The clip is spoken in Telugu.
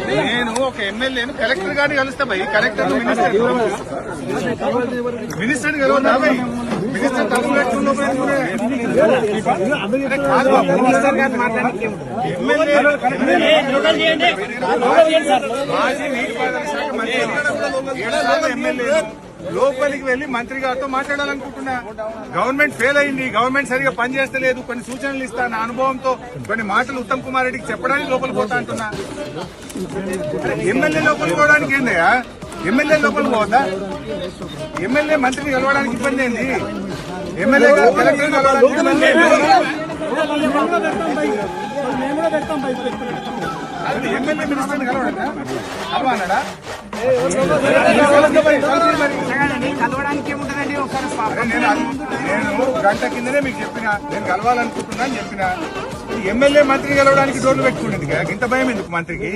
నేను ఒక ఎమ్మెల్యేను కలెక్టర్ గారిని కలుస్తా భయ్. కలెక్టర్ మినిస్టర్ కలవద్దా భయ్? మినిస్టర్ తప్పు పెట్టుకున్న మాజీ నీటిపారుదల శాఖ మంత్రి ఎమ్మెల్యే లోపలికి వెళ్లి మంత్రి గారితో మాట్లాడాలనుకుంటున్నా. గవర్నమెంట్ ఫెయిల్ అయింది, గవర్నమెంట్ సరిగా పనిచేస్తలేదు, కొన్ని సూచనలు ఇస్తా నా అనుభవంతో కొన్ని మాటలు ఉత్తమ్ కుమార్ రెడ్డికి చెప్పడానికి లోపలికి పోతా అంటున్నా. ఎమ్మెల్యే లోపలికి పోవడానికి ఏందయ్యా? ఎమ్మెల్యే లోపలికి పోవద్దా? ఎమ్మెల్యే మంత్రిని కలవడానికి ఇబ్బంది ఏంది? ఎమ్మెల్యే కలెక్టర్ కలవడానికి ఇబ్బంది ఏంది? ఎమ్మెల్యే మినిస్టర్ని కలవడా అన్నాడా? కలవడానికి ఏముంటుందండి? ఒకసారి నేను గంట కిందనే మీకు చెప్పిన, నేను కలవాలనుకుంటున్నా అని చెప్పిన. ఎమ్మెల్యే మంత్రిని కలవడానికి డోర్లు పెట్టుకుంటుంది కదా, ఇంత భయం ఎందుకు మంత్రికి?